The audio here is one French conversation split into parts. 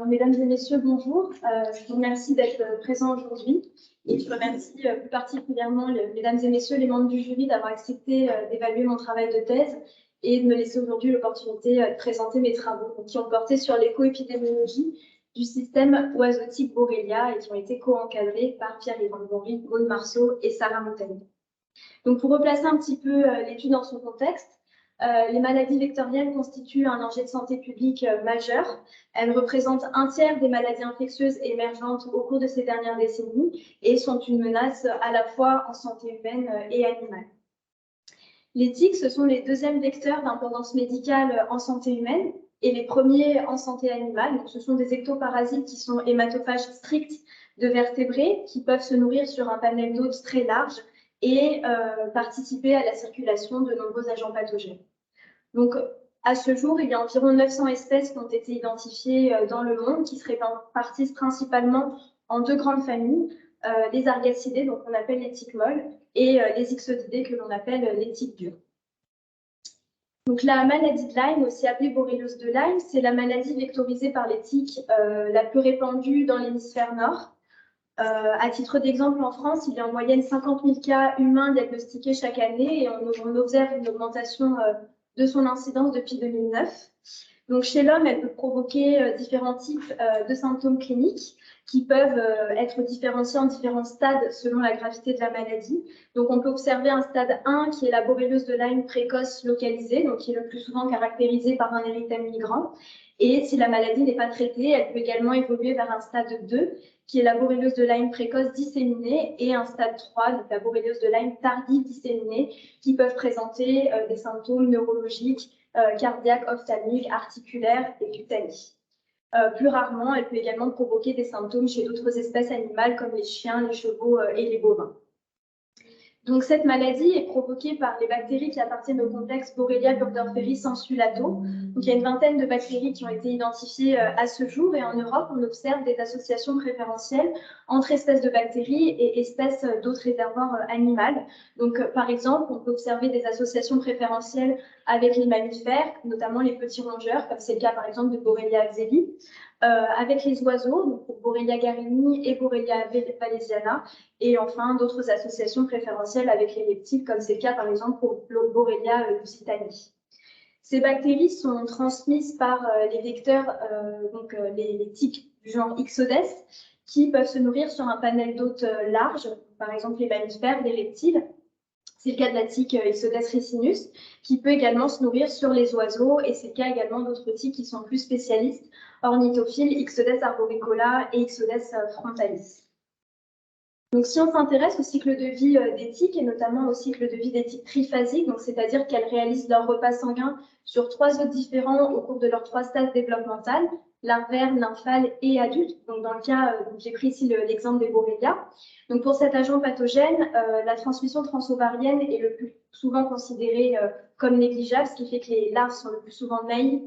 Mesdames et messieurs, bonjour. Je vous remercie d'être présents aujourd'hui et je remercie plus particulièrement, mesdames et messieurs, les membres du jury d'avoir accepté d'évaluer mon travail de thèse et de me laisser aujourd'hui l'opportunité de présenter mes travaux qui ont porté sur l'éco-épidémiologie du système oisotique Borrelia et qui ont été co-encadrés par Pierre-Yvan Henry, Maud Marceau et Sarah Montagnier. Donc, pour replacer un petit peu l'étude dans son contexte, les maladies vectorielles constituent un enjeu de santé publique majeur. Elles représentent un tiers des maladies infectieuses émergentes au cours de ces dernières décennies et sont une menace à la fois en santé humaine et animale. Les tiques, ce sont les deuxièmes vecteurs d'importance médicale en santé humaine et les premiers en santé animale. Donc, ce sont des ectoparasites qui sont hématophages stricts de vertébrés qui peuvent se nourrir sur un panel d'hôtes très large et participer à la circulation de nombreux agents pathogènes. Donc, à ce jour, il y a environ 900 espèces qui ont été identifiées dans le monde, qui se répartissent principalement en deux grandes familles, les argacidés, donc on appelle les tiques molles, et les ixodidés, que l'on appelle les tiques dures. Donc, la maladie de Lyme, aussi appelée borréliose de Lyme, c'est la maladie vectorisée par les tiques la plus répandue dans l'hémisphère nord. À titre d'exemple, en France, il y a en moyenne 50 000 cas humains diagnostiqués chaque année et on observe une augmentation de son incidence depuis 2009. Donc, chez l'homme, elle peut provoquer différents types de symptômes cliniques qui peuvent être différenciés en différents stades selon la gravité de la maladie. Donc, on peut observer un stade 1 qui est la borréliose de Lyme précoce localisée, donc qui est le plus souvent caractérisé par un érythème migrant. Et si la maladie n'est pas traitée, elle peut également évoluer vers un stade 2 qui est la borréliose de Lyme précoce disséminée, et un stade 3, donc la borréliose de Lyme tardive disséminée, qui peuvent présenter des symptômes neurologiques, cardiaques, ophtalmiques, articulaires et cutanés. Plus rarement, elle peut également provoquer des symptômes chez d'autres espèces animales comme les chiens, les chevaux et les bovins. Donc, cette maladie est provoquée par les bactéries qui appartiennent au complexe Borrelia burgdorferi sensu-lato. Donc, il y a une vingtaine de bactéries qui ont été identifiées à ce jour, et en Europe, on observe des associations préférentielles entre espèces de bactéries et espèces d'autres réservoirs animales. Donc, par exemple, on peut observer des associations préférentielles avec les mammifères, notamment les petits rongeurs, comme c'est le cas par exemple de Borrelia axeli, avec les oiseaux, donc pour Borrelia garini et Borrelia valesiana, et enfin d'autres associations préférentielles avec les reptiles, comme c'est le cas par exemple pour Borrelia lusitani. Ces bactéries sont transmises par les vecteurs, les tiques du genre Ixodes, qui peuvent se nourrir sur un panel d'hôtes large, par exemple les mammifères, les reptiles. C'est le cas de la tique Ixodes ricinus, qui peut également se nourrir sur les oiseaux, et c'est le cas également d'autres tiques qui sont plus spécialistes, ornithophiles, Ixodes arboricola et Ixodes frontalis. Donc, si on s'intéresse au cycle de vie des tiques, et notamment au cycle de vie des tiques triphasiques, donc c'est-à-dire qu'elles réalisent leur repas sanguin sur 3 hôtes différents au cours de leurs 3 stades développementales, larvaire, nymphale et adulte. Donc, dans le cas, j'ai pris ici l'exemple des Borrelia. Donc, pour cet agent pathogène, la transmission transovarienne est le plus souvent considérée comme négligeable, ce qui fait que les larves sont le plus souvent naïves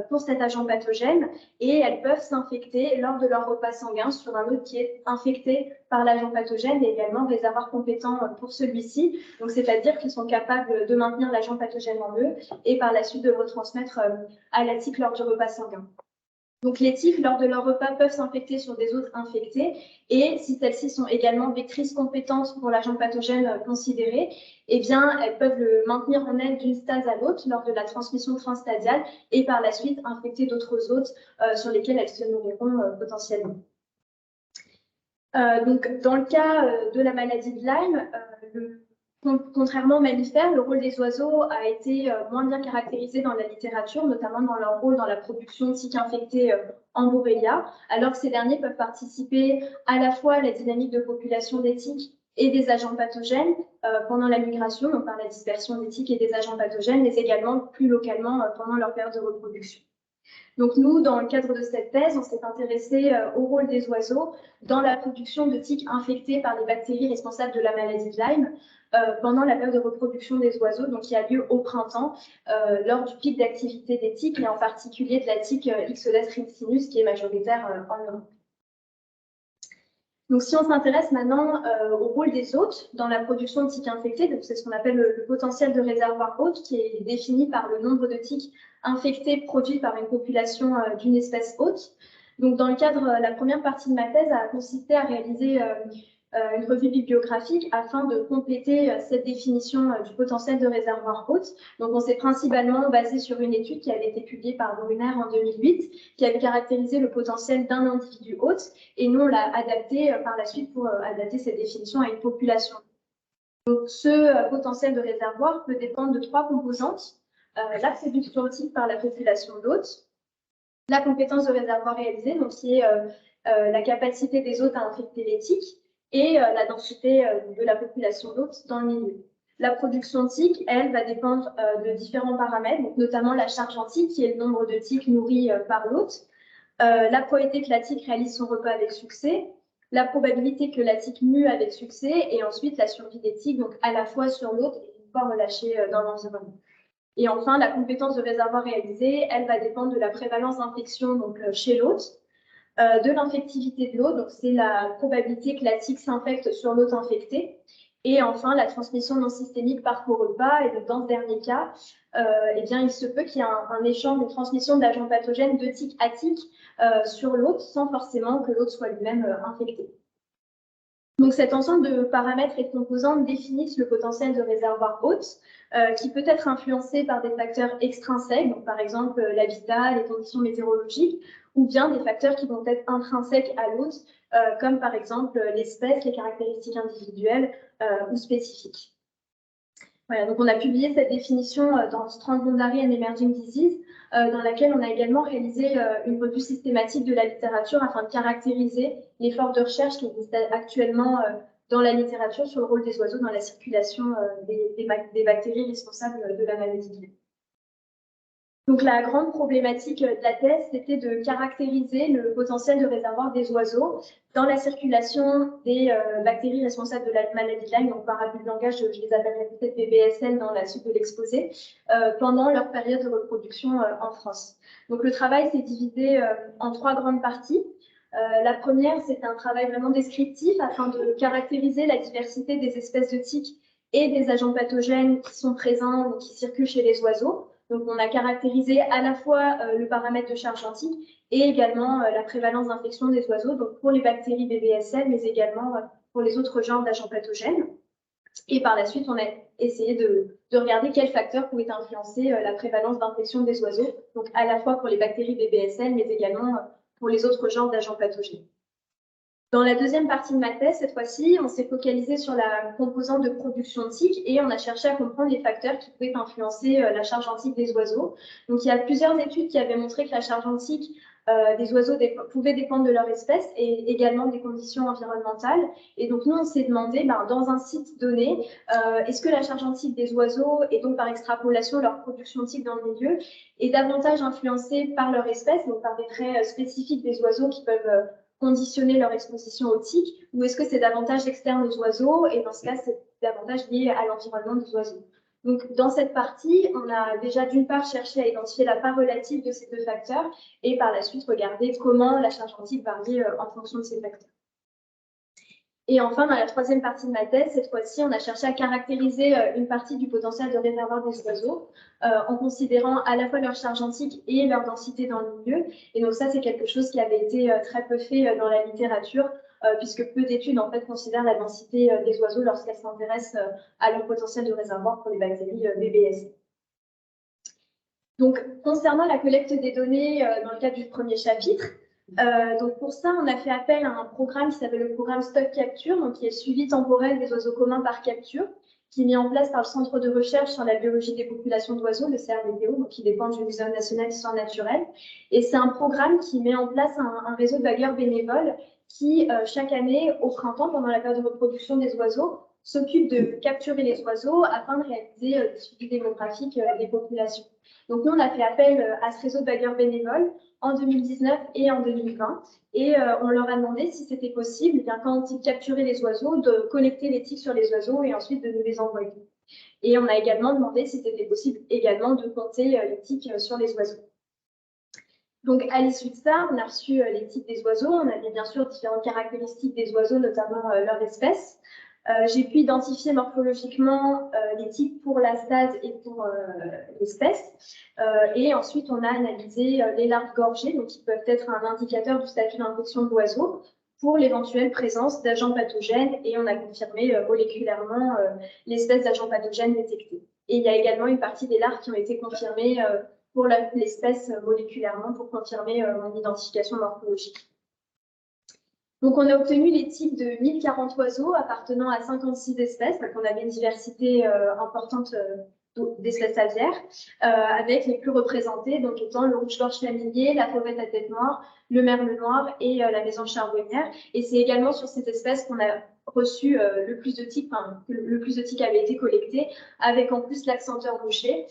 pour cet agent pathogène, et elles peuvent s'infecter lors de leur repas sanguin sur un hôte qui est infecté par l'agent pathogène et également réservoir compétent pour celui-ci. Donc, c'est-à-dire qu'ils sont capables de maintenir l'agent pathogène en eux et par la suite de le retransmettre à la tique lors du repas sanguin. Donc, les tiques, lors de leur repas, peuvent s'infecter sur des hôtes infectés, et si celles-ci sont également vectrices compétentes pour l'agent pathogène considéré, eh bien, elles peuvent le maintenir en elles d'une stase à l'autre lors de la transmission transstadiale et par la suite infecter d'autres hôtes sur lesquels elles se nourriront potentiellement. Donc, dans le cas de la maladie de Lyme, contrairement aux mammifères, le rôle des oiseaux a été moins bien caractérisé dans la littérature, notamment dans leur rôle dans la production de tiques infectées en Borrelia, alors que ces derniers peuvent participer à la fois à la dynamique de population des tiques et des agents pathogènes pendant la migration, donc par la dispersion des tiques et des agents pathogènes, mais également plus localement pendant leur période de reproduction. Donc nous, dans le cadre de cette thèse, on s'est intéressé au rôle des oiseaux dans la production de tiques infectées par les bactéries responsables de la maladie de Lyme pendant la période de reproduction des oiseaux, donc qui a lieu au printemps, lors du pic d'activité des tiques, et en particulier de la tique Ixodes ricinus, qui est majoritaire en Europe. Donc, si on s'intéresse maintenant au rôle des hôtes dans la production de tiques infectées, donc c'est ce qu'on appelle le potentiel de réservoir hôte, qui est défini par le nombre de tiques infectées produites par une population d'une espèce hôte. Donc, dans le cadre, la première partie de ma thèse a consisté à réaliser une revue bibliographique afin de compléter cette définition du potentiel de réservoir hôte. Donc, on s'est principalement basé sur une étude qui avait été publiée par Brunner en 2008, qui avait caractérisé le potentiel d'un individu hôte, et nous, on l'a adapté par la suite pour adapter cette définition à une population. Donc, ce potentiel de réservoir peut dépendre de trois composantes. La production hôtique par la population d'hôtes, la compétence de réservoir réalisé, donc qui est la capacité des hôtes à infecter les tiques, et la densité de la population d'hôtes dans le milieu. La production tique, elle, va dépendre de différents paramètres, donc notamment la charge en tique, qui est le nombre de tiques nourries par l'hôte, la probabilité que la tique réalise son repas avec succès, la probabilité que la tique mue avec succès, et ensuite la survie des tiques, donc à la fois sur l'hôte et une fois relâchée dans l'environnement. Et enfin, la compétence de réservoir réalisée, elle va dépendre de la prévalence d'infection chez l'hôte, de l'infectivité de l'hôte, donc c'est la probabilité que la tique s'infecte sur l'hôte infecté, et enfin la transmission non systémique par co-repas. Et donc, dans ce dernier cas, eh bien, il se peut qu'il y ait un échange, une transmission d'agents pathogènes de tique à tique sur l'hôte, sans forcément que l'hôte soit lui-même infecté. Donc, cet ensemble de paramètres et de composantes définissent le potentiel de réservoir hôte, qui peut être influencé par des facteurs extrinsèques, donc par exemple l'habitat, les conditions météorologiques, ou bien des facteurs qui vont être intrinsèques à l'hôte, comme par exemple l'espèce, les caractéristiques individuelles ou spécifiques. Voilà, donc on a publié cette définition dans Strand-Bondary and Emerging Disease, dans laquelle on a également réalisé une revue systématique de la littérature afin de caractériser l'effort de recherche qui existe actuellement dans la littérature sur le rôle des oiseaux dans la circulation des bactéries responsables de la maladie. Donc la grande problématique de la thèse, c'était de caractériser le potentiel de réservoir des oiseaux dans la circulation des bactéries responsables de la maladie de Lyme, donc par abus de langage, je les appellerai peut-être BBSL dans la suite de l'exposé, pendant leur période de reproduction en France. Donc le travail s'est divisé en trois grandes parties. La première, c'est un travail vraiment descriptif afin de caractériser la diversité des espèces de tiques et des agents pathogènes qui sont présents ou qui circulent chez les oiseaux. Donc, on a caractérisé à la fois le paramètre de charge en tique et également la prévalence d'infection des oiseaux, donc pour les bactéries BBSL, mais également pour les autres genres d'agents pathogènes. Et par la suite, on a essayé de regarder quels facteurs pouvaient influencer la prévalence d'infection des oiseaux, donc à la fois pour les bactéries BBSL, mais également pour les autres genres d'agents pathogènes. Dans la deuxième partie de ma thèse, cette fois-ci, on s'est focalisé sur la composante de production de tiques et on a cherché à comprendre les facteurs qui pouvaient influencer la charge en tique des oiseaux. Donc, il y a plusieurs études qui avaient montré que la charge en tique des oiseaux pouvait dépendre de leur espèce et également des conditions environnementales. Et donc, nous, on s'est demandé, dans un site donné, est-ce que la charge en tique des oiseaux et donc par extrapolation leur production de tiques dans le milieu est davantage influencée par leur espèce, donc par des traits spécifiques des oiseaux qui peuvent conditionner leur exposition aux tiques, ou est-ce que c'est davantage externe aux oiseaux, et dans ce cas, c'est davantage lié à l'environnement des oiseaux. Donc, dans cette partie, on a déjà d'une part cherché à identifier la part relative de ces deux facteurs, et par la suite, regarder comment la charge en tique varie en fonction de ces facteurs. Et enfin, dans la troisième partie de ma thèse, cette fois-ci, on a cherché à caractériser une partie du potentiel de réservoir des oiseaux en considérant à la fois leur charge en tique et leur densité dans le milieu. Et donc ça, c'est quelque chose qui avait été très peu fait dans la littérature, puisque peu d'études en fait considèrent la densité des oiseaux lorsqu'elles s'intéressent à leur potentiel de réservoir pour les bactéries BBS. Donc, concernant la collecte des données dans le cadre du premier chapitre, donc pour ça, on a fait appel à un programme qui s'appelle le programme Stock Capture, donc qui est le suivi temporel des oiseaux communs par capture, qui est mis en place par le Centre de recherche sur la biologie des populations d'oiseaux, le CRBPO, donc qui dépend du Muséum national d'histoire naturelle. Et c'est un programme qui met en place un réseau de bagueurs bénévoles qui, chaque année, au printemps, pendant la période de reproduction des oiseaux, s'occupe de capturer les oiseaux afin de réaliser le suivi démographique des populations. Donc nous, on a fait appel à ce réseau de bagueurs bénévoles en 2019 et en 2020. Et on leur a demandé si c'était possible, bien, quand ils capturaient les oiseaux, de collecter les tiques sur les oiseaux et ensuite de nous les envoyer. Et on a également demandé si c'était possible également de compter les tiques sur les oiseaux. Donc, à l'issue de ça, on a reçu les tiques des oiseaux. On avait bien sûr différentes caractéristiques des oiseaux, notamment leur espèce. J'ai pu identifier morphologiquement les types pour la stase et pour l'espèce. Et ensuite, on a analysé les larves gorgées, donc qui peuvent être un indicateur du statut d'infection de l'oiseau, pour l'éventuelle présence d'agents pathogènes, et on a confirmé moléculairement l'espèce d'agents pathogènes détectés. Et il y a également une partie des larves qui ont été confirmées pour l'espèce moléculairement pour confirmer mon identification morphologique. Donc, on a obtenu les types de 1040 oiseaux appartenant à 56 espèces, donc on avait une diversité importante d'espèces aviaires, avec les plus représentées, donc étant le rouge-gorge familier, la fauvette à tête noire, le merle noir et la mésange charbonnière. Et c'est également sur ces espèces qu'on a reçu le plus de tiques, enfin, le plus de tiques avait été collecté, avec en plus l'accenteur bouché.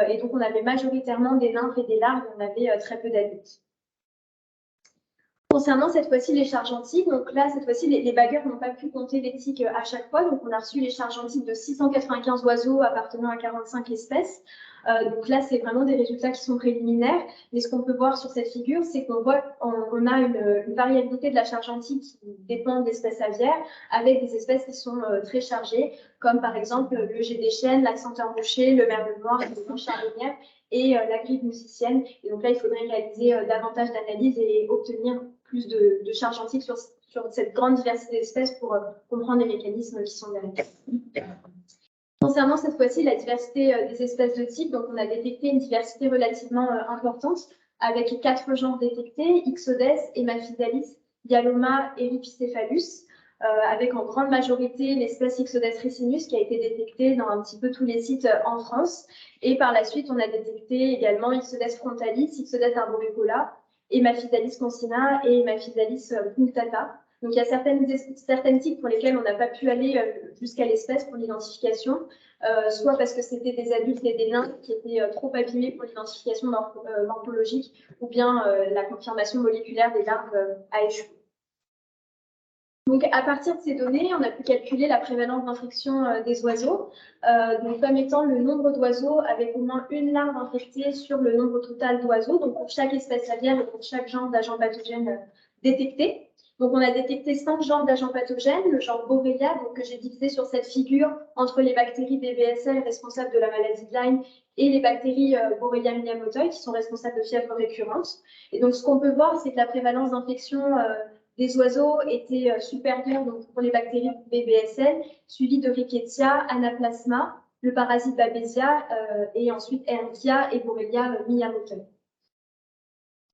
Et donc, on avait majoritairement des nymphes et des larves, on avait très peu d'adultes. Concernant cette fois-ci les charges en tiques, donc là, cette fois-ci, les bagueurs n'ont pas pu compter les tiques à chaque fois. Donc, on a reçu les charges en tiques de 695 oiseaux appartenant à 45 espèces. Donc là, c'est vraiment des résultats qui sont préliminaires. Mais ce qu'on peut voir sur cette figure, c'est qu'on voit on a une variabilité de la charge en tiques qui dépend d'espèces aviaires, avec des espèces qui sont très chargées, comme par exemple le jet des chênes, l'accenteur bouché, le merle noir, la mésange charbonnière et la grippe musicienne. Et donc là, il faudrait réaliser davantage d'analyses et obtenir plus de charges en tiques sur cette grande diversité d'espèces pour comprendre les mécanismes qui sont derrière. Concernant cette fois-ci la diversité des espèces de tiques, donc on a détecté une diversité relativement importante avec 4 genres détectés, Ixodes, Hemaphysalis, Yaloma et Ripicéphalus, avec en grande majorité l'espèce Ixodes ricinus qui a été détectée dans un petit peu tous les sites en France. Et par la suite, on a détecté également Ixodes frontalis, Ixodes arboricola, Hemaphysalis concina et Hemaphysalis punctata. Donc, il y a certaines tiques pour lesquelles on n'a pas pu aller jusqu'à l'espèce pour l'identification, soit parce que c'était des adultes et des nains qui étaient trop abîmés pour l'identification morphologique, ou bien la confirmation moléculaire des larves a échoué. Donc, à partir de ces données, on a pu calculer la prévalence d'infection des oiseaux, donc comme étant le nombre d'oiseaux avec au moins une larve infectée sur le nombre total d'oiseaux, donc pour chaque espèce aviaire et pour chaque genre d'agent pathogène détecté. Donc, on a détecté 5 genres d'agents pathogènes, le genre Borrelia, donc, que j'ai divisé sur cette figure entre les bactéries BBSL responsables de la maladie de Lyme et les bactéries Borrelia miyamotoi qui sont responsables de fièvre récurrente. Et donc, ce qu'on peut voir, c'est que la prévalence d'infection des oiseaux était supérieure donc, pour les bactéries BBSL, suivies de Rickettsia, Anaplasma, le parasite Babesia et ensuite Ehrlichia et Borrelia miyamotoi.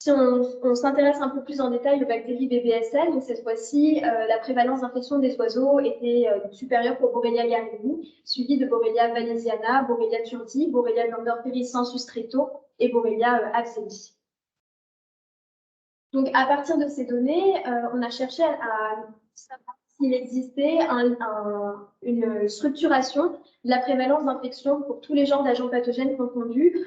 Si on s'intéresse un peu plus en détail aux bactéries BBSL, donc cette fois-ci, la prévalence d'infection des oiseaux était supérieure pour Borrelia garini, suivie de Borrelia valesiana, Borrelia turdi, Borrelia burgdorferi sensu stricto et Borrelia absenti. Donc, à partir de ces données, on a cherché à savoir s'il existait une structuration de la prévalence d'infection pour tous les genres d'agents pathogènes confondus,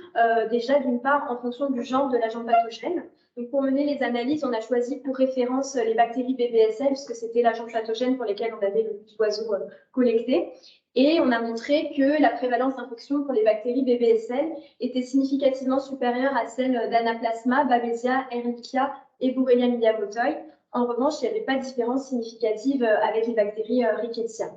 déjà d'une part en fonction du genre de l'agent pathogène. Donc, pour mener les analyses, on a choisi pour référence les bactéries BBSL, puisque c'était l'agent pathogène pour lesquels on avait le plus d'oiseaux collectés. Et on a montré que la prévalence d'infection pour les bactéries BBSL était significativement supérieure à celle d'Anaplasma, Babesia, Ehrlichia et Borrelia miyamotoi. En revanche, il n'y avait pas de différence significative avec les bactéries Rickettsia.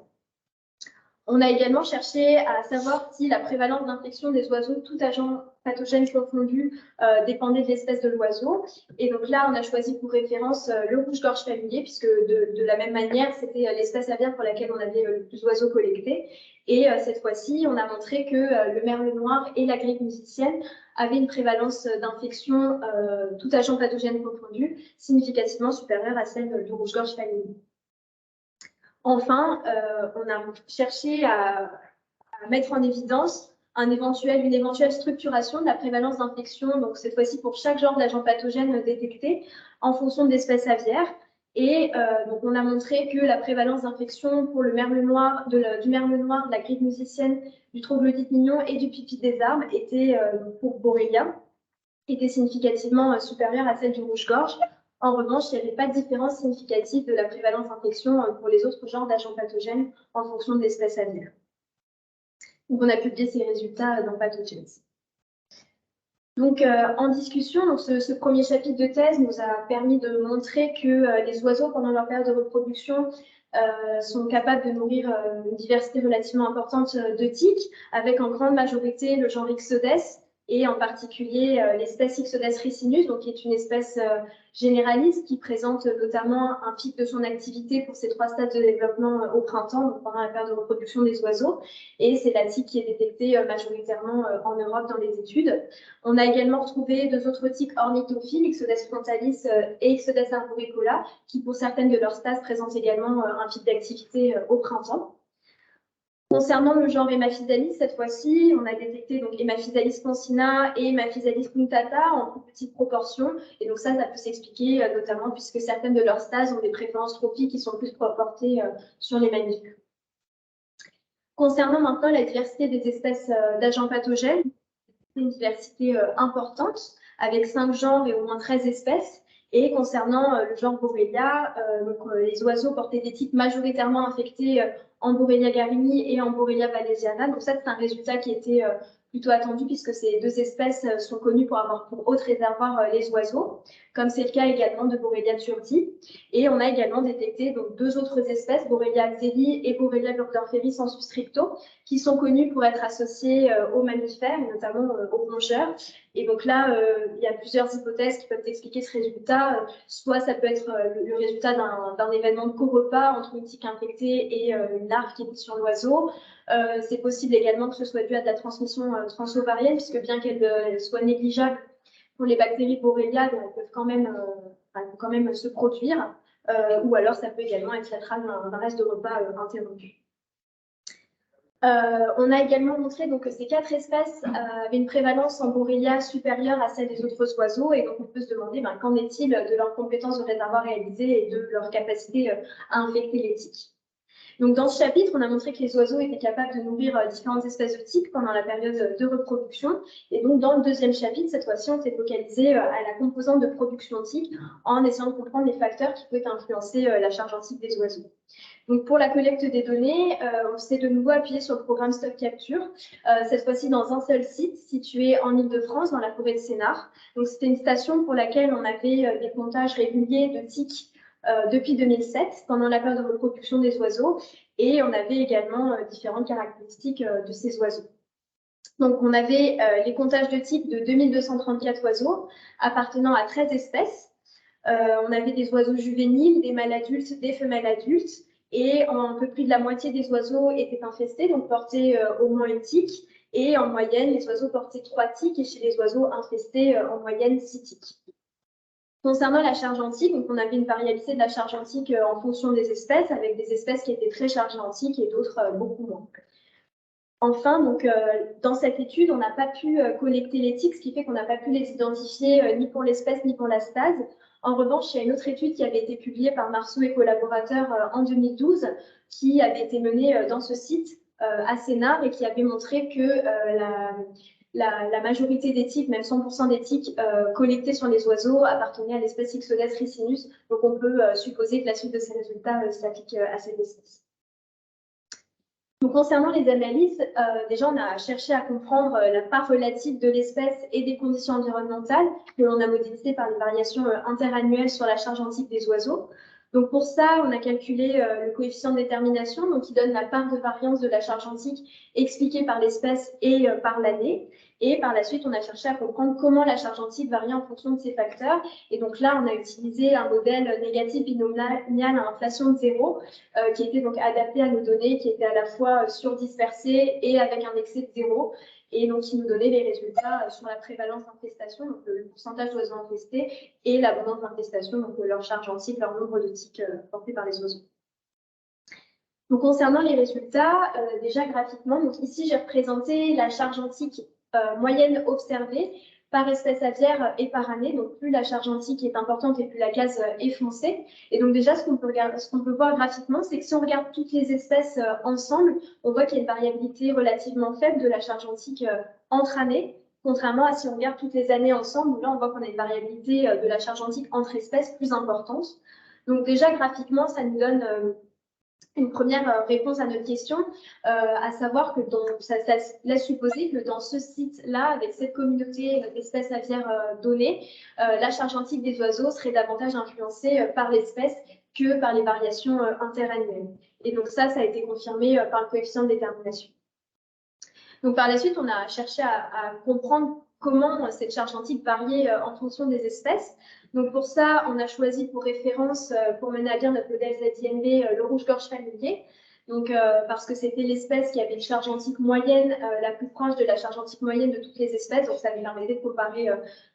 On a également cherché à savoir si la prévalence d'infection des oiseaux, tout agent pathogène confondu, dépendait de l'espèce de l'oiseau. Et donc là, on a choisi pour référence le rouge-gorge familier, puisque de la même manière, c'était l'espèce aviaire pour laquelle on avait le plus d'oiseaux collectés. Et cette fois-ci, on a montré que le merle noir et la grippe musicienne avaient une prévalence d'infection, tout agent pathogène confondu, significativement supérieure à celle du rouge-gorge familier. Enfin, on a cherché à mettre en évidence une éventuelle structuration de la prévalence d'infection, donc cette fois-ci pour chaque genre d'agent pathogène détecté en fonction de l'espèce aviaire. Et donc on a montré que la prévalence d'infection pour le merle noir, du merle noir, de la grippe musicienne, du troglodyte mignon et du pipi des arbres était pour Borrelia était significativement supérieure à celle du rouge-gorge. En revanche, il n'y avait pas de différence significative de la prévalence d'infection pour les autres genres d'agents pathogènes en fonction de l'espèce aviaire. Donc, on a publié ces résultats dans Pathogens. Donc, en discussion, donc ce premier chapitre de thèse nous a permis de montrer que les oiseaux, pendant leur période de reproduction, sont capables de nourrir une diversité relativement importante de tiques, avec en grande majorité le genre Ixodes, et en particulier l'espèce Ixodes ricinus, donc qui est une espèce généraliste qui présente notamment un pic de son activité pour ses 3 stades de développement au printemps, donc pendant la période de reproduction des oiseaux. Et c'est la tique qui est détectée majoritairement en Europe dans les études. On a également retrouvé 2 autres tiques ornithophiles, Ixodes frontalis et Ixodes arboricola, qui pour certaines de leurs stades présentent également un pic d'activité au printemps. Concernant le genre Hemaphysalis, cette fois-ci, on a détecté donc Hemaphysalis pancina et Hemaphysalis punctata en plus petite proportion. Et donc ça peut s'expliquer notamment puisque certaines de leurs stades ont des préférences trophiques qui sont plus portées sur les mammifères. Concernant maintenant la diversité des espèces d'agents pathogènes, c'est une diversité importante avec 5 genres et au moins 13 espèces. Et concernant le genre Borrelia, les oiseaux portaient des tiques majoritairement infectés en Borrelia garini et en Borrelia walesiana. Donc ça, c'est un résultat qui était plutôt attendu puisque ces 2 espèces sont connues pour avoir pour hôte réservoir les oiseaux, comme c'est le cas également de Borrelia turdi. Et on a également détecté donc 2 autres espèces, Borrelia axeli et Borrelia burgdorferi sensu stricto, qui sont connues pour être associées aux mammifères, et notamment aux rongeurs. Et donc là, il y a plusieurs hypothèses qui peuvent expliquer ce résultat. Soit ça peut être le résultat d'un événement de co-repas entre une tique infectée et une larve qui est sur l'oiseau. C'est possible également que ce soit dû à de la transmission transovarienne, puisque bien qu'elle soit négligeable pour les bactéries Borrelia, elles peuvent quand même se produire. Ou alors ça peut également être la trace d'un reste de repas interrompu. On a également montré donc, que ces 4 espèces avaient une prévalence en Borrelia supérieure à celle des autres oiseaux, et donc on peut se demander qu'en est-il de leurs compétences de réservoir réalisées et de leur capacité à infecter les tiques. Donc, dans ce chapitre, on a montré que les oiseaux étaient capables de nourrir différentes espèces de tiques pendant la période de reproduction. Et donc, dans le deuxième chapitre, cette fois-ci, on s'est focalisé à la composante de production tique en essayant de comprendre les facteurs qui peuvent influencer la charge en tique des oiseaux. Donc, pour la collecte des données, on s'est de nouveau appuyé sur le programme Stock Capture, cette fois-ci dans un seul site situé en Île-de-France, dans la forêt de Sénart. Donc, c'était une station pour laquelle on avait des comptages réguliers de tiques depuis 2007, pendant la période de reproduction des oiseaux, et on avait également différentes caractéristiques de ces oiseaux. Donc, on avait les comptages de tiques de 2234 oiseaux appartenant à 13 espèces. On avait des oiseaux juvéniles, des mâles adultes, des femelles adultes, et un peu plus de la moitié des oiseaux étaient infestés, donc portaient au moins une tique, et en moyenne, les oiseaux portaient 3 tiques, et chez les oiseaux infestés, en moyenne 6 tiques. Concernant la charge en tique, donc on avait une variabilité de la charge en tique en fonction des espèces, avec des espèces qui étaient très chargées en tique et d'autres beaucoup moins. Enfin, donc, dans cette étude, on n'a pas pu collecter les tiques, ce qui fait qu'on n'a pas pu les identifier ni pour l'espèce ni pour la stase. En revanche, il y a une autre étude qui avait été publiée par Marceau et collaborateurs en 2012, qui avait été menée dans ce site à Sénart et qui avait montré que la majorité des tiques, même 100% des tiques collectées sur les oiseaux appartenaient à l'espèce Ixodes ricinus. Donc, on peut supposer que la suite de ces résultats s'applique à cette espèce. Donc, concernant les analyses, déjà, on a cherché à comprendre la part relative de l'espèce et des conditions environnementales que l'on a modélisées par les variations interannuelles sur la charge en tique des oiseaux. Donc, pour ça, on a calculé le coefficient de détermination, donc qui donne la part de variance de la charge en tique expliquée par l'espèce et par l'année. Et par la suite, on a cherché à comprendre comment la charge en tique varie en fonction de ces facteurs. Et donc là, on a utilisé un modèle négatif binomial à inflation de 0, qui était donc adapté à nos données, qui était à la fois surdispersé et avec un excès de 0. Et donc, qui nous donnait les résultats sur la prévalence d'infestation, donc le pourcentage d'oiseaux infestés, et l'abondance d'infestation, donc leur charge en tique, leur nombre de tiques portés par les oiseaux. Donc, concernant les résultats, déjà graphiquement, donc ici, j'ai représenté la charge en tique moyenne observée par espèce aviaire et par année. Donc, plus la charge en tique est importante et plus la case est foncée. Et donc, déjà, ce qu'on peut voir graphiquement, c'est que si on regarde toutes les espèces ensemble, on voit qu'il y a une variabilité relativement faible de la charge en tique entre années, contrairement à si on regarde toutes les années ensemble, où là, on voit qu'on a une variabilité de la charge en tique entre espèces plus importante. Donc, déjà, graphiquement, ça nous donne une première réponse à notre question, à savoir que ça laisse supposer que dans ce site-là, avec cette communauté d'espèces aviaires donnée, la charge antique des oiseaux serait davantage influencée par l'espèce que par les variations interannuelles. Et donc ça a été confirmé par le coefficient de détermination. Donc par la suite, on a cherché à comprendre comment cette charge antique variait en fonction des espèces. Donc pour ça, on a choisi pour référence, pour mener à bien notre modèle ZINV, le rouge-gorge familier. Donc parce que c'était l'espèce qui avait une charge antique moyenne la plus proche de la charge antique moyenne de toutes les espèces. Donc ça nous permettait de comparer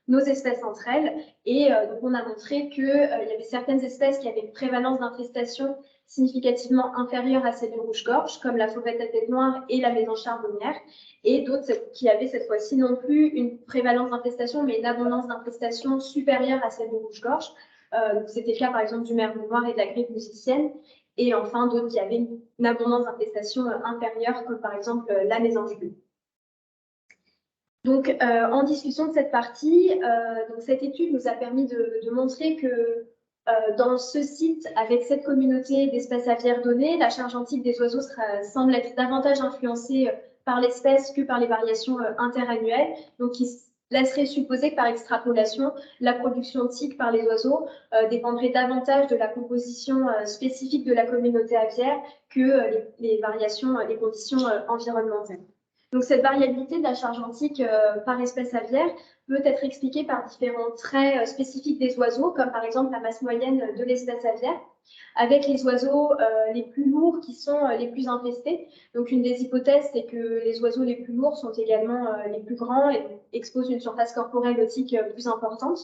nos espèces entre elles. Et donc on a montré qu'il y avait certaines espèces qui avaient une prévalence d'infestation significativement inférieure à celle du rouge-gorge, comme la fauvette à tête noire et la mésange charbonnière, et d'autres qui avaient cette fois-ci non plus une prévalence d'infestation, mais une abondance d'infestation supérieure à celle du rouge-gorge. C'était le cas par exemple du merle noir et de la grippe musicienne, et enfin d'autres qui avaient une abondance d'infestation inférieure, comme par exemple la mésange bleue. Donc, en discussion de cette partie, donc cette étude nous a permis de montrer que dans ce site, avec cette communauté d'espèces aviaires données, la charge antique des oiseaux semble être davantage influencée par l'espèce que par les variations interannuelles, donc qui laisserait supposer que par extrapolation, la production antique par les oiseaux dépendrait davantage de la composition spécifique de la communauté aviaire que les variations, les conditions environnementales. Donc cette variabilité de la charge antique par espèce aviaire peut être expliquée par différents traits spécifiques des oiseaux, comme par exemple la masse moyenne de l'espèce aviaire, avec les oiseaux les plus lourds qui sont les plus infestés. Donc une des hypothèses, c'est que les oiseaux les plus lourds sont également les plus grands et exposent une surface corporelle otique plus importante.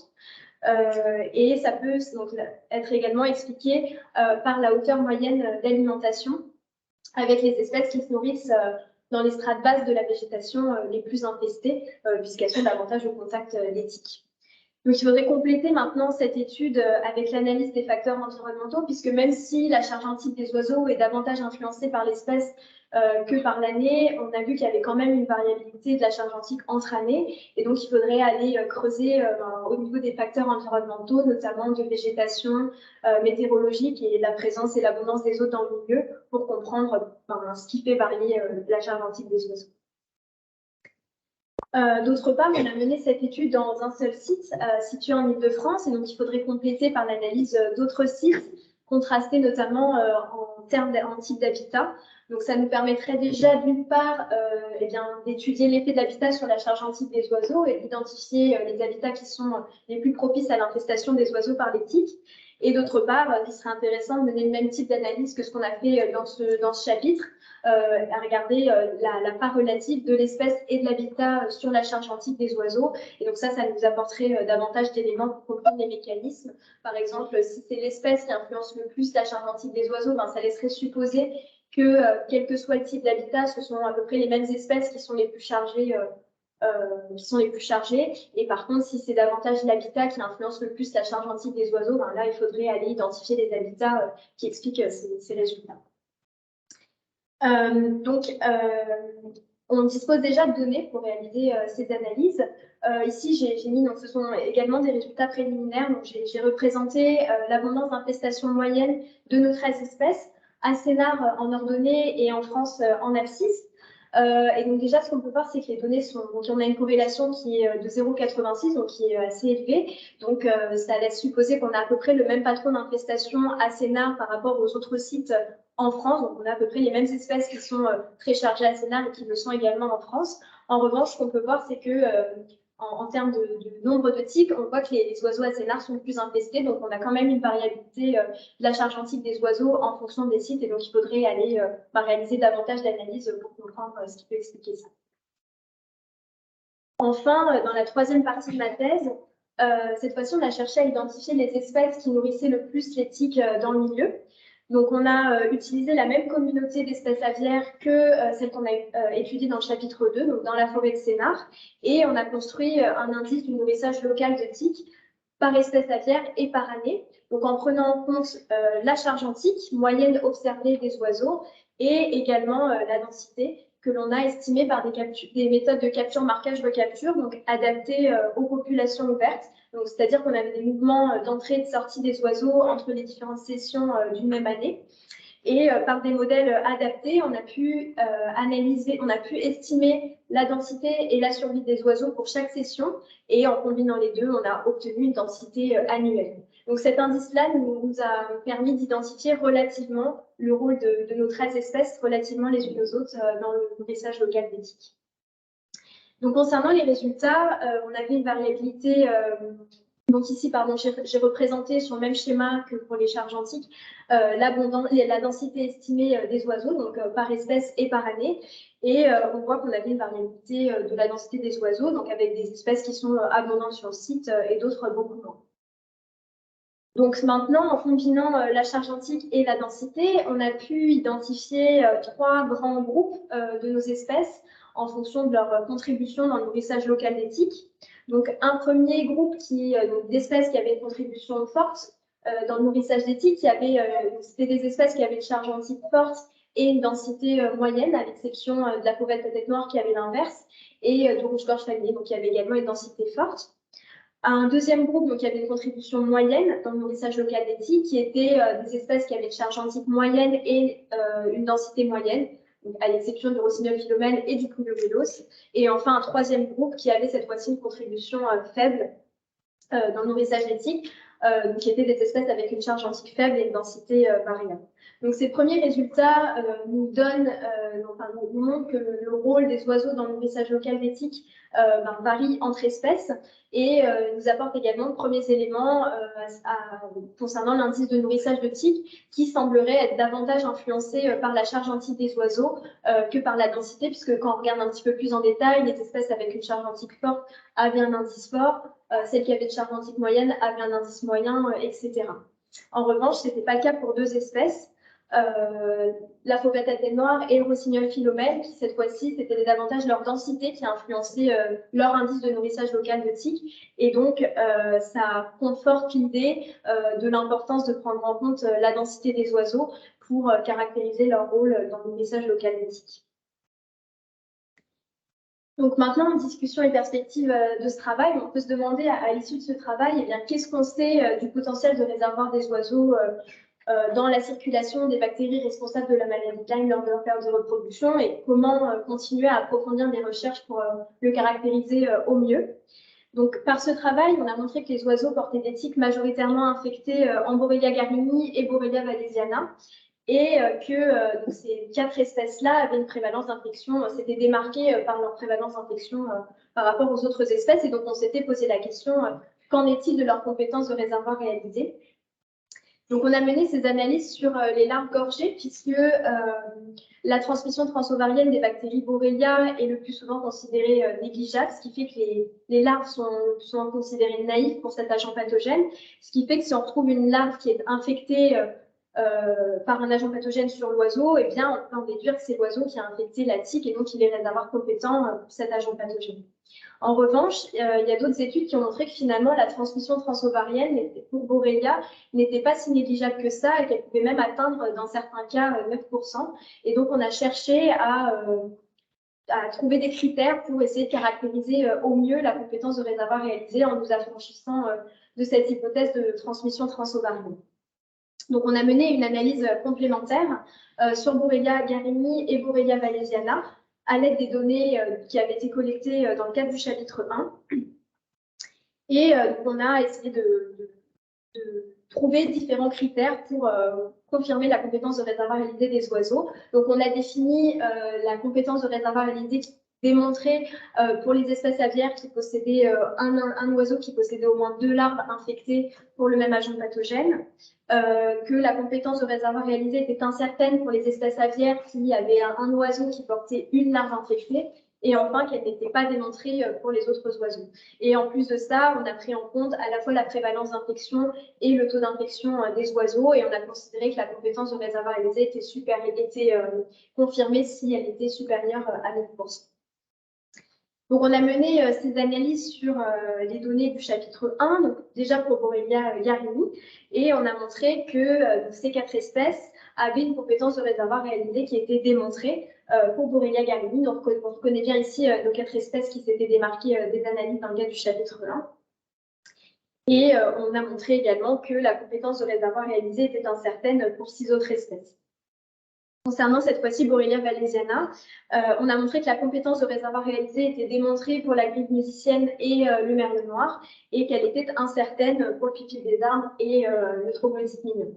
Et ça peut donc être également expliqué par la hauteur moyenne d'alimentation, avec les espèces qui se nourrissent dans les strates basses de la végétation les plus infestées, puisqu'elles sont davantage au contact des tiques. Donc, il faudrait compléter maintenant cette étude avec l'analyse des facteurs environnementaux, puisque même si la charge antique des oiseaux est davantage influencée par l'espèce que par l'année, on a vu qu'il y avait quand même une variabilité de la charge antique entre années, et donc il faudrait aller creuser au niveau des facteurs environnementaux, notamment de végétation météorologique et la présence et l'abondance des hôtes dans le milieu, pour comprendre ce qui fait varier la charge antique des oiseaux. D'autre part, on a mené cette étude dans un seul site situé en Île-de-France, et donc il faudrait compléter par l'analyse d'autres sites, contrastés notamment en termes en type d'habitat. Donc ça nous permettrait déjà d'une part d'étudier l'effet de l'habitat sur la charge antique des oiseaux et d'identifier les habitats qui sont les plus propices à l'infestation des oiseaux par les tiques. Et d'autre part, il serait intéressant de mener le même type d'analyse que ce qu'on a fait dans ce chapitre, à regarder la part relative de l'espèce et de l'habitat sur la charge antique des oiseaux. Et donc ça nous apporterait davantage d'éléments pour comprendre les mécanismes. Par exemple, si c'est l'espèce qui influence le plus la charge antique des oiseaux, ça laisserait supposer que, quel que soit le type d'habitat, ce sont à peu près les mêmes espèces qui sont les plus chargées. Et par contre, si c'est davantage l'habitat qui influence le plus la charge antique des oiseaux, là, il faudrait aller identifier les habitats qui expliquent ces résultats. On dispose déjà de données pour réaliser ces analyses. Ici, j'ai mis, donc, ce sont également des résultats préliminaires. Donc, j'ai représenté l'abondance d'infestation moyenne de nos 13 espèces, à Sénart en ordonnée et en France en abscisse. Et donc déjà, ce qu'on peut voir, c'est que les données sont... Donc, on a une corrélation qui est de 0,86, donc qui est assez élevée. Donc, ça laisse supposer qu'on a à peu près le même patron d'infestation à Sénart par rapport aux autres sites en France. Donc, on a à peu près les mêmes espèces qui sont très chargées à Sénart et qui le sont également en France. En revanche, ce qu'on peut voir, c'est que en termes de nombre de tiques, on voit que les oiseaux à Sénart sont plus infestés. Donc, on a quand même une variabilité de la charge antique des oiseaux en fonction des sites. Et donc, il faudrait aller réaliser davantage d'analyses pour comprendre ce qui peut expliquer ça. Enfin, dans la troisième partie de ma thèse, cette fois-ci, on a cherché à identifier les espèces qui nourrissaient le plus les tiques dans le milieu. Donc, on a utilisé la même communauté d'espèces aviaires que celle qu'on a étudiée dans le chapitre 2, donc dans la forêt de Sénart, et on a construit un indice du nourrissage local de tiques par espèce aviaire et par année, donc en prenant en compte la charge antique moyenne observée des oiseaux et également la densité que l'on a estimée par des méthodes de capture-marquage-recapture, donc adaptées aux populations ouvertes. C'est-à-dire qu'on avait des mouvements d'entrée et de sortie des oiseaux entre les différentes sessions d'une même année. Et par des modèles adaptés, on a pu estimer la densité et la survie des oiseaux pour chaque session. Et en combinant les deux, on a obtenu une densité annuelle. Donc cet indice-là nous a permis d'identifier relativement le rôle de nos 13 espèces relativement les unes aux autres dans le nourrissage local d'éthique. Donc concernant les résultats, on avait une variabilité. Donc ici, pardon, j'ai représenté sur le même schéma que pour les charges antiques la densité estimée des oiseaux, donc par espèce et par année. Et on voit qu'on avait une variabilité de la densité des oiseaux, donc avec des espèces qui sont abondantes sur le site et d'autres beaucoup moins. Donc maintenant, en combinant la charge antique et la densité, on a pu identifier 3 grands groupes de nos espèces en fonction de leur contribution dans le nourrissage local d'éthique. Donc un premier groupe d'espèces qui avaient une contribution forte dans le nourrissage d'éthique, c'était des espèces qui avaient une charge antique forte et une densité moyenne, à l'exception de la fauvette à tête noire qui avait l'inverse, et du rouge-gorge palmier, donc qui avait également une densité forte. Un deuxième groupe donc, qui avait une contribution moyenne dans le nourrissage local d'éthique, qui étaient des espèces qui avaient une charge antique moyenne et une densité moyenne, donc à l'exception du rossignol philomèle et du pluviomélos. Et enfin, un troisième groupe qui avait cette fois-ci une contribution faible dans le nourrissage d'éthique, qui étaient des espèces avec une charge antique faible et une densité variable. Donc ces premiers résultats nous montrent que le rôle des oiseaux dans le nourrissage local d'éthique varie entre espèces et nous apporte également de premiers éléments concernant l'indice de nourrissage de tiques qui semblerait être davantage influencé par la charge antique des oiseaux que par la densité, puisque quand on regarde un petit peu plus en détail, les espèces avec une charge antique forte avaient un indice fort, celles qui avaient une charge antique moyenne avaient un indice moyen, etc. En revanche, ce n'était pas le cas pour 2 espèces. La fauvette à tête noire et le rossignol philomèle, qui cette fois-ci, c'était davantage leur densité qui a influencé leur indice de nourrissage local de tiques. Et donc, ça conforte l'idée de l'importance de prendre en compte la densité des oiseaux pour caractériser leur rôle dans le nourrissage local de tiques. Donc maintenant, en discussion et perspective de ce travail, on peut se demander à l'issue de ce travail, eh bien, qu'est-ce qu'on sait du potentiel de réservoir des oiseaux dans la circulation des bactéries responsables de la maladie de Lyme lors de leur période de reproduction et comment continuer à approfondir des recherches pour le caractériser au mieux. Donc, par ce travail, on a montré que les oiseaux portaient des tiques majoritairement infectés en Borrelia garini et Borrelia walesiana et que ces 4 espèces-là avaient une prévalence d'infection, s'étaient démarquées par leur prévalence d'infection par rapport aux autres espèces. Et donc, on s'était posé la question, qu'en est-il de leurs compétences de réservoir réalisées? Donc, on a mené ces analyses sur les larves gorgées, puisque la transmission transovarienne des bactéries Borrelia est le plus souvent considérée négligeable, ce qui fait que les larves sont considérées naïves pour cet agent pathogène, ce qui fait que si on retrouve une larve qui est infectée par un agent pathogène sur l'oiseau, eh bien, on peut en déduire que c'est l'oiseau qui a infecté la tique et donc il est réservoir compétent pour cet agent pathogène. En revanche, il y a d'autres études qui ont montré que finalement, la transmission transovarienne pour Borrelia n'était pas si négligeable que ça et qu'elle pouvait même atteindre, dans certains cas, 9%. Et donc, on a cherché à trouver des critères pour essayer de caractériser au mieux la compétence de réservoir réalisée en nous affranchissant de cette hypothèse de transmission transovarienne. Donc, on a mené une analyse complémentaire sur Borrelia garini et Borrelia walesiana à l'aide des données qui avaient été collectées dans le cadre du chapitre 1. Et on a essayé de trouver différents critères pour confirmer la compétence de réservoir réalisé des oiseaux. Donc, on a défini la compétence de réservoir réalisé démontrée pour les espèces aviaires qui possédaient un oiseau qui possédait au moins 2 larves infectées pour le même agent pathogène, que la compétence de réservoir réalisé était incertaine pour les espèces aviaires qui avaient un oiseau qui portait une larve infectée, et enfin qu'elle n'était pas démontrée pour les autres oiseaux. Et en plus de ça, on a pris en compte à la fois la prévalence d'infection et le taux d'infection des oiseaux, et on a considéré que la compétence de réservoir réalisé était confirmée si elle était supérieure à 9%. Donc, on a mené ces analyses sur les données du chapitre 1, donc déjà pour Borrelia garini, et on a montré que ces 4 espèces avaient une compétence de réservoir réalisée qui était démontrée pour Borrelia garini. Donc, on reconnaît bien ici nos 4 espèces qui s'étaient démarquées des analyses dans le cadre du chapitre 1. Et on a montré également que la compétence de réservoir réalisée était incertaine pour 6 autres espèces. Concernant cette fois-ci Borrelia valesiana, on a montré que la compétence de réservoir réalisé était démontrée pour la grippe musicienne et le merle noir, et qu'elle était incertaine pour le pipil des arbres et le troglodyte mignon.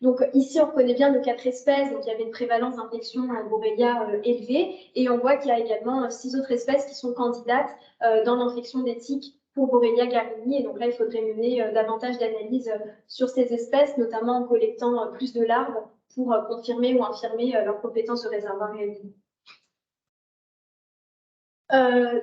Donc ici, on reconnaît bien nos 4 espèces, donc il y avait une prévalence d'infection Borrelia élevée, et on voit qu'il y a également 6 autres espèces qui sont candidates dans l'infection des tiques pour Borrelia garini, et donc là, il faudrait mener davantage d'analyses sur ces espèces, notamment en collectant plus de larves pour confirmer ou infirmer leurs compétences de réservoir réalisé.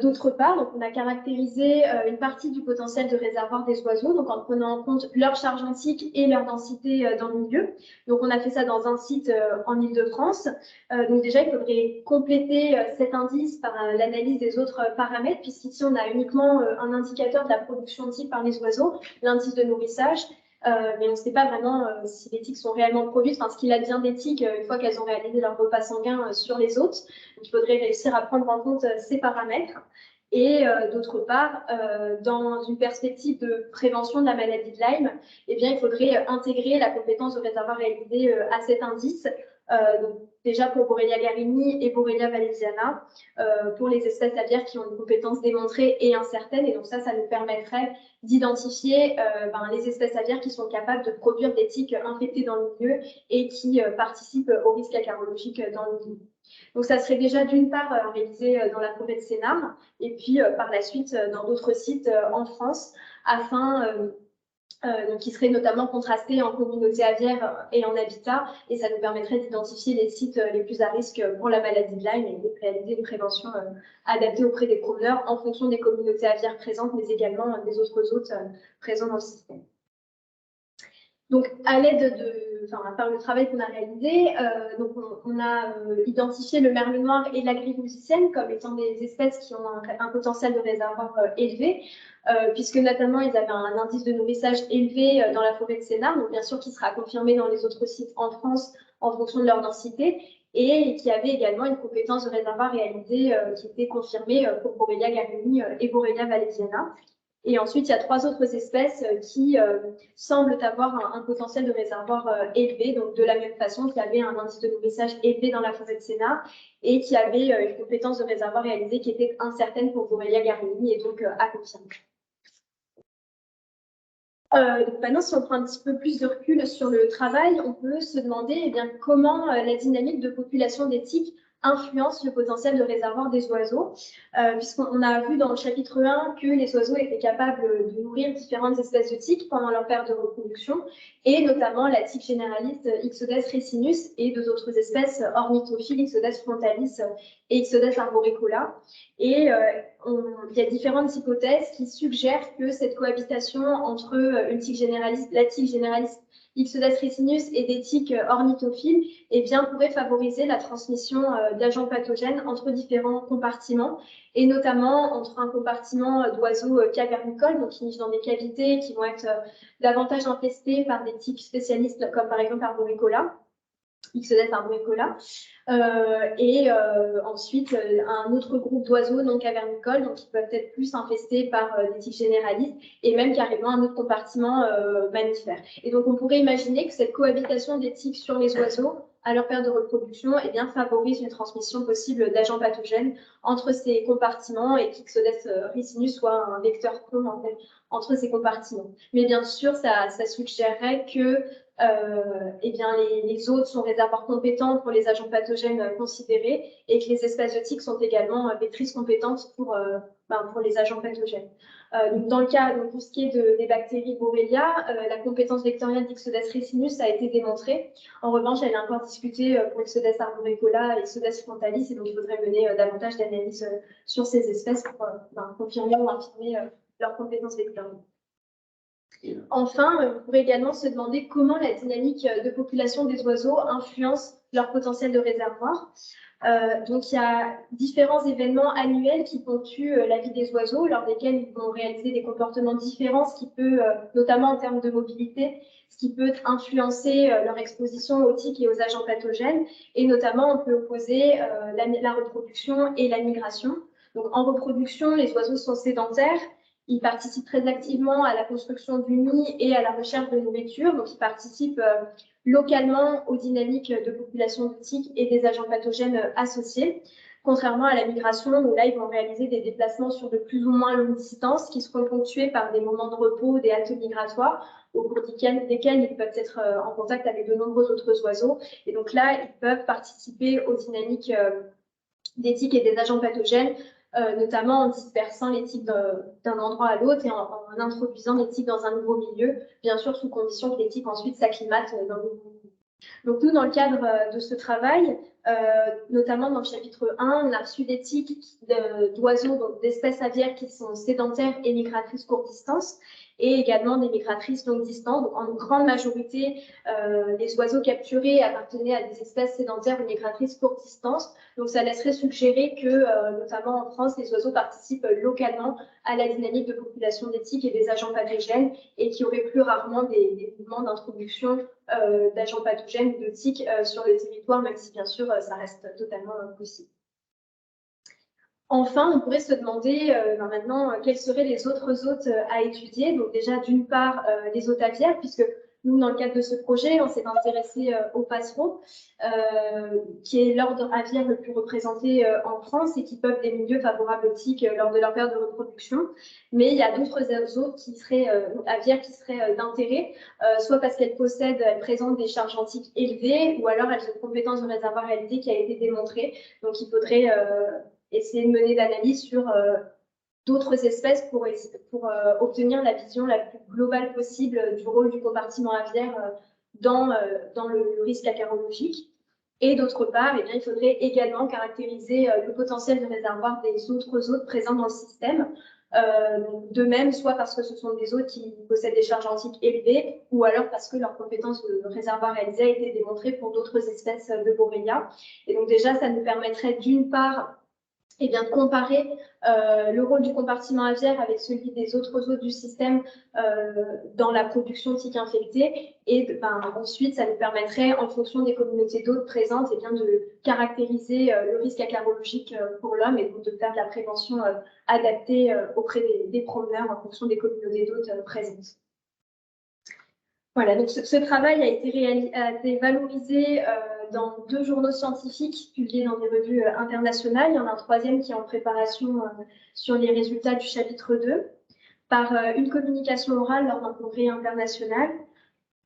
D'autre part, donc on a caractérisé une partie du potentiel de réservoir des oiseaux, donc en prenant en compte leur charge antique et leur densité dans le milieu. Donc on a fait ça dans un site en Île-de-France. Donc déjà, il faudrait compléter cet indice par l'analyse des autres paramètres, puisqu'ici on a uniquement un indicateur de la production type par les oiseaux, l'indice de nourrissage. Mais on ne sait pas vraiment si les tiques sont réellement produites, enfin ce qu'il advient des tiques une fois qu'elles ont réalisé leur repas sanguin sur les hôtes. Donc il faudrait réussir à prendre en compte ces paramètres. Et d'autre part, dans une perspective de prévention de la maladie de Lyme, eh bien, il faudrait intégrer la compétence de réservoir réalisé à cet indice. Donc, déjà pour Borrelia garini et Borrelia valesiana, pour les espèces aviaires qui ont une compétence démontrée et incertaine. Et donc ça nous permettrait d'identifier les espèces aviaires qui sont capables de produire des tiques infectées dans le milieu et qui participent au risque acarologique dans le milieu. Donc ça serait déjà d'une part réalisé dans la forêt de Sénart et puis par la suite dans d'autres sites en France afin donc qui serait notamment contrasté en communauté aviaire et en habitat, et ça nous permettrait d'identifier les sites les plus à risque pour la maladie de Lyme et de réaliser une prévention adaptée auprès des promeneurs en fonction des communautés aviaires présentes, mais également des autres hôtes présents dans le système. Donc, à l'aide par le travail qu'on a réalisé, donc on a identifié le merle noir et la grippe musicienne comme étant des espèces qui ont un potentiel de réservoir élevé, puisque notamment ils avaient un indice de nourrissage élevé dans la forêt de Sénart, donc bien sûr qui sera confirmé dans les autres sites en France en fonction de leur densité, et qui avait également une compétence de réservoir réalisée qui était confirmée pour Borrelia garini et Borrelia valesiana. Et ensuite, il y a 3 autres espèces qui semblent avoir un potentiel de réservoir élevé, donc de la même façon qu'il y avait un indice de nourrissage élevé dans la forêt de Sénart et qui avait une compétence de réservoir réalisée qui était incertaine pour Borrelia garini et donc à confirmer. Donc maintenant, si on prend un petit peu plus de recul sur le travail, on peut se demander comment la dynamique de population des tiques influence le potentiel de réservoir des oiseaux, puisqu'on a vu dans le chapitre 1 que les oiseaux étaient capables de nourrir différentes espèces de tiques pendant leur période de reproduction, et notamment la tique généraliste Ixodes ricinus et deux autres espèces ornithophiles, Ixodes frontalis et Ixodes arboricola. Et il y a différentes hypothèses qui suggèrent que cette cohabitation entre une tique généraliste, la tique généraliste Ixodes ricinus et des tiques ornithophiles pourrait favoriser la transmission d'agents pathogènes entre différents compartiments, et notamment entre un compartiment d'oiseaux cavernicoles, donc qui nichent dans des cavités qui vont être davantage infestés par des tiques spécialistes comme par exemple Arboricola, Ixodes arboricola, et ensuite un autre groupe d'oiseaux non cavernicoles, donc qui peuvent être plus infestés par des tiques généralistes, et même carrément un autre compartiment mammifère. Et donc on pourrait imaginer que cette cohabitation des tiques sur les oiseaux à leur période de reproduction favorise une transmission possible d'agents pathogènes entre ces compartiments et qu'Ixodes ricinus soit un vecteur pont entre ces compartiments. Mais bien sûr, ça suggérerait que les hôtes sont réservoirs compétents pour les agents pathogènes considérés et que les espèces de tiques sont également vectrices compétentes pour les agents pathogènes. Donc dans le cas, pour ce qui est des bactéries Borrelia, la compétence vectorielle d'Ixodes ricinus a été démontrée. En revanche, elle est encore discutée pour Ixodes arboricola et Ixodes frontalis, et donc il faudrait mener davantage d'analyses sur ces espèces pour confirmer ou infirmer leur compétence vectorielle. Enfin, on pourrait également se demander comment la dynamique de population des oiseaux influence leur potentiel de réservoir. Donc, il y a différents événements annuels qui ponctuent la vie des oiseaux, lors desquels ils vont réaliser des comportements différents, ce qui peut, notamment en termes de mobilité, ce qui peut influencer leur exposition aux tiques et aux agents pathogènes. Et notamment, on peut opposer la reproduction et la migration. Donc, en reproduction, les oiseaux sont sédentaires Ils participent très activement à la construction du nid et à la recherche de nourriture. Donc, ils participent localement aux dynamiques de population de tiques et des agents pathogènes associés, contrairement à la migration où là, ils vont réaliser des déplacements sur de plus ou moins longues distances qui seront ponctués par des moments de repos, des haltes migratoires, au cours desquels ils peuvent être en contact avec de nombreux autres oiseaux. Et donc là, ils peuvent participer aux dynamiques des tiques et des agents pathogènes, notamment en dispersant les tiques d'un endroit à l'autre et en introduisant les tiques dans un nouveau milieu, bien sûr sous condition que les tiques ensuite s'acclimatent dans le nouveau milieu. Donc nous, dans le cadre de ce travail, notamment dans le chapitre 1, on a reçu des tiques d'oiseaux, donc d'espèces aviaires qui sont sédentaires et migratrices courte distance, et également des migratrices longue distance. Donc en grande majorité, les oiseaux capturés appartenaient à des espèces sédentaires ou migratrices courte distance. Donc ça laisserait suggérer que, notamment en France, les oiseaux participent localement à la dynamique de population des tiques et des agents pathogènes et qui auraient plus rarement des mouvements d'introduction d'agents pathogènes ou de tiques sur le territoire, même si bien sûr ça reste totalement impossible. Enfin, on pourrait se demander maintenant quels seraient les autres hôtes à étudier. Donc déjà, d'une part, les hôtes aviaires, puisque nous, dans le cadre de ce projet, on s'est intéressé aux passereaux, qui est l'ordre aviaire le plus représenté en France et qui peuplent des milieux favorables aux tiques lors de leur période de reproduction. Mais il y a d'autres hôtes qui seraient aviaires qui seraient d'intérêt, soit parce qu'elles présentent des charges antiques élevées, ou alors elles ont une compétence de réservoir réalité qui a été démontrée. Donc il faudrait essayer de mener l'analyse sur d'autres espèces pour obtenir la vision la plus globale possible du rôle du compartiment aviaire dans le risque acarologique. Et d'autre part, il faudrait également caractériser le potentiel de réservoir des autres hôtes présents dans le système. De même, soit parce que ce sont des hôtes qui possèdent des charges antiques élevées, ou alors parce que leur compétence de réservoir réalisée a été démontrée pour d'autres espèces de Borrelia. Et donc déjà, ça nous permettrait d'une part de comparer le rôle du compartiment aviaire avec celui des autres hôtes du système dans la production tique infectée. Et ensuite, ça nous permettrait, en fonction des communautés d'hôtes présentes, de caractériser le risque acarologique pour l'homme et donc de faire de la prévention adaptée auprès des promeneurs en fonction des communautés d'hôtes présentes. Voilà, donc ce travail a été valorisé dans 2 journaux scientifiques publiés dans des revues internationales. Il y en a un troisième qui est en préparation sur les résultats du chapitre 2, par une communication orale lors d'un congrès international,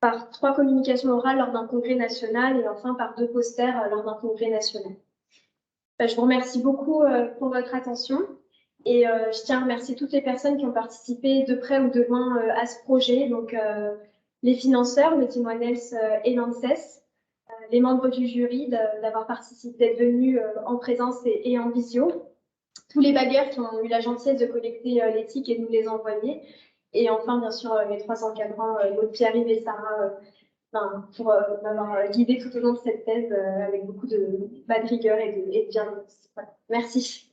par 3 communications orales lors d'un congrès national et enfin par 2 posters lors d'un congrès national. Je vous remercie beaucoup pour votre attention et je tiens à remercier toutes les personnes qui ont participé de près ou de loin à ce projet. Donc, les financeurs, le Team One Health et l'ANSES, les membres du jury d'avoir participé, d'être venus en présence et en visio, tous les bagueurs qui ont eu la gentillesse de collecter les tiques et de nous les envoyer, et enfin, bien sûr, mes 3 encadrants, Maud, Pierre-Yves et Sarah, pour m'avoir guidée tout au long de cette thèse avec beaucoup de rigueur et de bienveillance. Voilà. Merci.